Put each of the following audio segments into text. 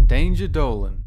Danger Dolan.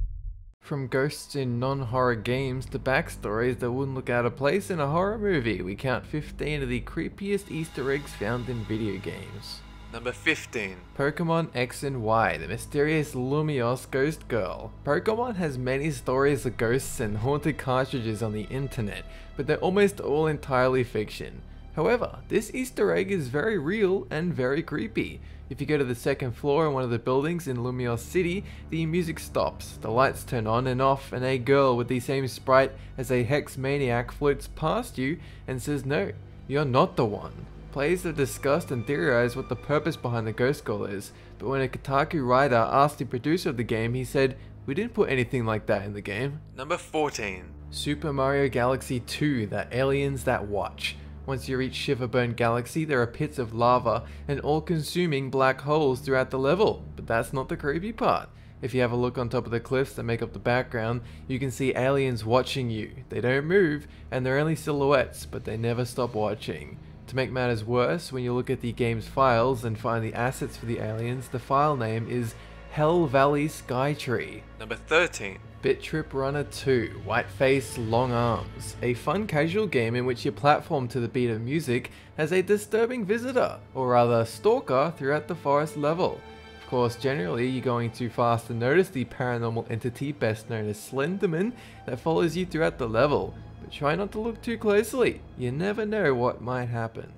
From ghosts in non-horror games to backstories that wouldn't look out of place in a horror movie, we count 15 of the creepiest Easter eggs found in video games. Number 15. Pokemon X and Y, the mysterious Lumiose ghost girl. Pokemon has many stories of ghosts and haunted cartridges on the internet, but they're almost all entirely fiction. However, this Easter egg is very real and very creepy. If you go to the second floor in one of the buildings in Lumiose City, the music stops, the lights turn on and off, and a girl with the same sprite as a hex maniac floats past you and says, "No, you're not the one." Players have discussed and theorized what the purpose behind the ghost girl is, but when a Kotaku writer asked the producer of the game, he said, "We didn't put anything like that in the game." Number 14. Super Mario Galaxy 2, The Aliens That Watch. Once you reach Shiverburn Galaxy, there are pits of lava and all-consuming black holes throughout the level, but that's not the creepy part. If you have a look on top of the cliffs that make up the background, you can see aliens watching you. They don't move, and they're only silhouettes, but they never stop watching. To make matters worse, when you look at the game's files and find the assets for the aliens, the file name is Hell Valley Skytree. Number 13. Bit Trip Runner 2, White Face, Long Arms. A fun casual game in which you platform to the beat of music has a disturbing visitor, or rather stalker, throughout the forest level. Of course, generally you're going too fast to notice the paranormal entity best known as Slenderman that follows you throughout the level, but try not to look too closely, you never know what might happen.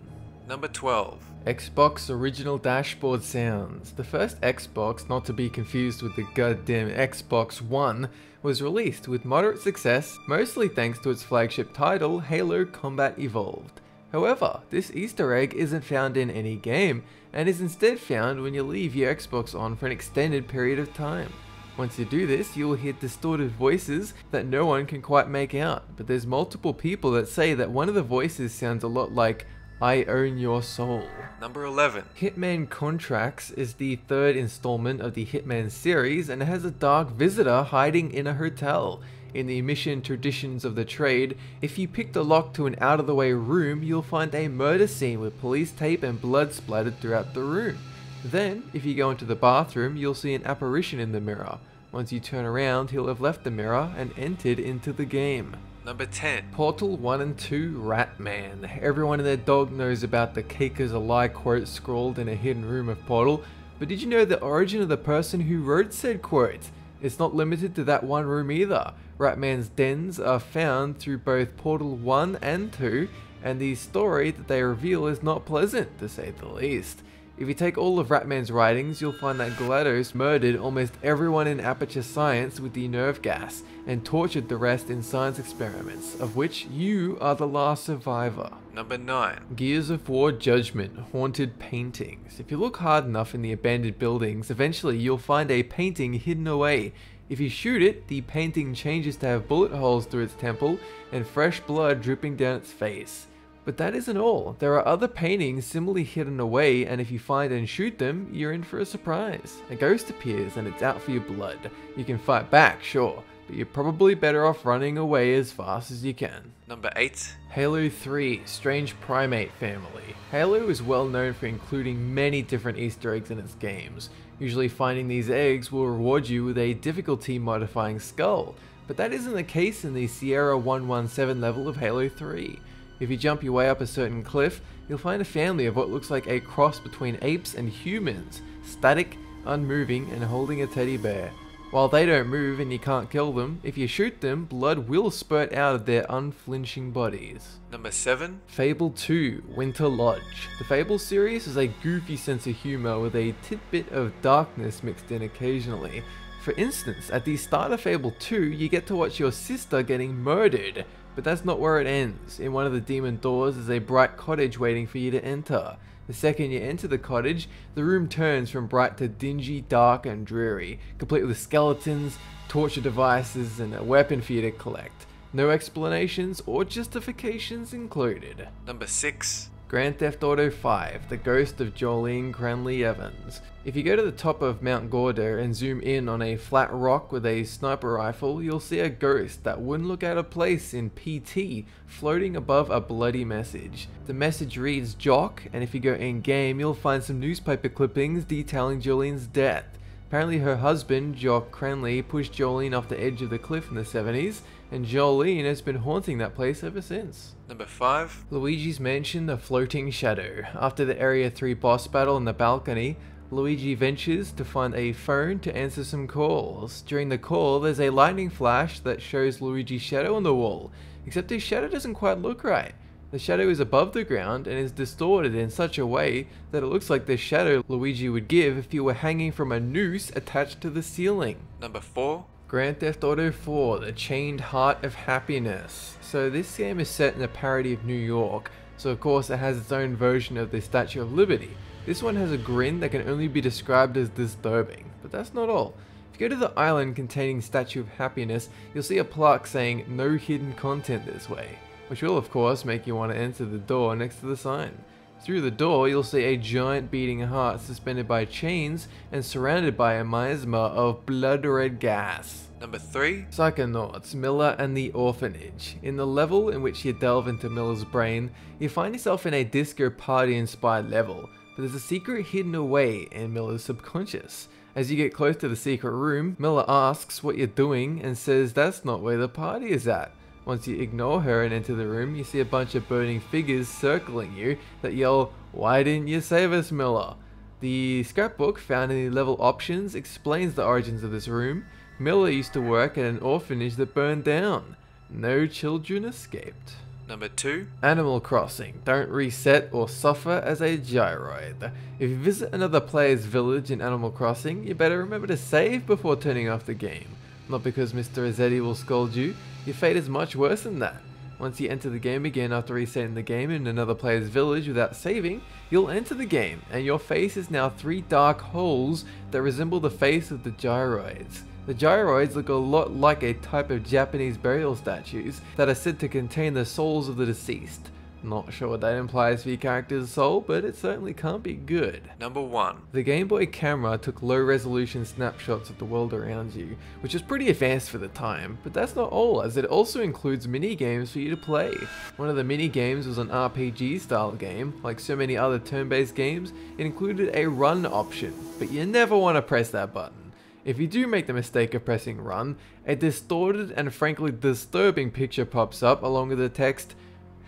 Number 12. Xbox original dashboard sounds. The first Xbox, not to be confused with the goddamn Xbox One, was released with moderate success, mostly thanks to its flagship title, Halo Combat Evolved. However, this Easter egg isn't found in any game, and is instead found when you leave your Xbox on for an extended period of time. Once you do this, you'll hear distorted voices that no one can quite make out, but there's multiple people that say that one of the voices sounds a lot like "I own your soul." Number 11. Hitman Contracts is the third installment of the Hitman series and it has a dark visitor hiding in a hotel. In the mission Traditions of the Trade, if you pick the lock to an out-of-the-way room, you'll find a murder scene with police tape and blood splattered throughout the room. Then, if you go into the bathroom, you'll see an apparition in the mirror. Once you turn around, he'll have left the mirror and entered into the game. Number 10. Portal 1 and 2 Ratman. Everyone and their dog knows about the "Cake is a lie" quote scrawled in a hidden room of Portal, but did you know the origin of the person who wrote said quote? It's not limited to that one room either. Ratman's dens are found through both Portal 1 and 2, and the story that they reveal is not pleasant, to say the least. If you take all of Ratman's writings, you'll find that GLaDOS murdered almost everyone in Aperture Science with the nerve gas, and tortured the rest in science experiments, of which you are the last survivor. Number 9. Gears of War Judgment, Haunted Paintings. If you look hard enough in the abandoned buildings, eventually you'll find a painting hidden away. If you shoot it, the painting changes to have bullet holes through its temple and fresh blood dripping down its face. But that isn't all. There are other paintings similarly hidden away, and if you find and shoot them, you're in for a surprise. A ghost appears and it's out for your blood. You can fight back, sure, but you're probably better off running away as fast as you can. Number 8. Halo 3, Strange Primate Family. Halo is well known for including many different Easter eggs in its games. Usually finding these eggs will reward you with a difficulty modifying skull, but that isn't the case in the Sierra 117 level of Halo 3. If you jump your way up a certain cliff, you'll find a family of what looks like a cross between apes and humans, static, unmoving, and holding a teddy bear. While they don't move and you can't kill them, if you shoot them, blood will spurt out of their unflinching bodies. Number 7. Fable 2, Winter Lodge. The Fable series has a goofy sense of humor with a tidbit of darkness mixed in occasionally. For instance, at the start of Fable 2, you get to watch your sister getting murdered. But that's not where it ends. In one of the demon doors is a bright cottage waiting for you to enter. The second you enter the cottage, the room turns from bright to dingy, dark and dreary, complete with skeletons, torture devices and a weapon for you to collect. No explanations or justifications included. Number 6. Grand Theft Auto 5, The Ghost of Jolene Cranley-Evans. If you go to the top of Mount Gorda and zoom in on a flat rock with a sniper rifle, you'll see a ghost that wouldn't look out of place in PT floating above a bloody message. The message reads "Jock," and if you go in game, you'll find some newspaper clippings detailing Jolene's death. Apparently her husband, Jock Cranley, pushed Jolene off the edge of the cliff in the 70s, and Jolene has been haunting that place ever since. Number 5. Luigi's mansion, The Floating Shadow. After the Area 3 boss battle in the balcony, Luigi ventures to find a phone to answer some calls. During the call, there's a lightning flash that shows Luigi's shadow on the wall, except his shadow doesn't quite look right. The shadow is above the ground and is distorted in such a way that it looks like the shadow Luigi would give if he were hanging from a noose attached to the ceiling. Number 4. Grand Theft Auto 4, The Chained Heart of Happiness. So this game is set in a parody of New York, so of course it has its own version of the Statue of Liberty. This one has a grin that can only be described as disturbing, but that's not all. If you go to the island containing Statue of Happiness, you'll see a plaque saying no hidden content this way, which will of course make you want to enter the door next to the sign. Through the door, you'll see a giant beating heart suspended by chains and surrounded by a miasma of blood red gas. Number 3. Psychonauts, Miller and the Orphanage. In the level in which you delve into Miller's brain, you find yourself in a disco party inspired level, but there's a secret hidden away in Miller's subconscious. As you get close to the secret room, Miller asks what you're doing and says that's not where the party is at. Once you ignore her and enter the room, you see a bunch of burning figures circling you that yell, "Why didn't you save us, Miller?" The scrapbook found in the level options explains the origins of this room. Miller used to work at an orphanage that burned down. No children escaped. Number 2. Animal Crossing, Don't Reset or Suffer as a Gyroid. If you visit another player's village in Animal Crossing, you better remember to save before turning off the game. Not because Mr. Rossetti will scold you, your fate is much worse than that. Once you enter the game again after resetting the game in another player's village without saving, you'll enter the game, and your face is now 3 dark holes that resemble the face of the gyroids. The gyroids look a lot like a type of Japanese burial statues that are said to contain the souls of the deceased. Not sure what that implies for your character's soul, but it certainly can't be good. Number 1. The Game Boy camera took low resolution snapshots of the world around you, which was pretty advanced for the time, but that's not all, as it also includes mini games for you to play. One of the mini games was an RPG style game. Like so many other turn-based games, it included a run option, but you never want to press that button. If you do make the mistake of pressing run, a distorted and frankly disturbing picture pops up along with the text,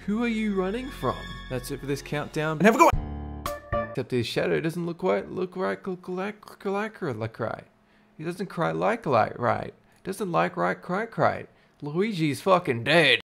"Who are you running from?" That's it for this countdown. And have a go. Except his shadow doesn't look right. He doesn't cry like right. Doesn't like right. Luigi's fucking dead.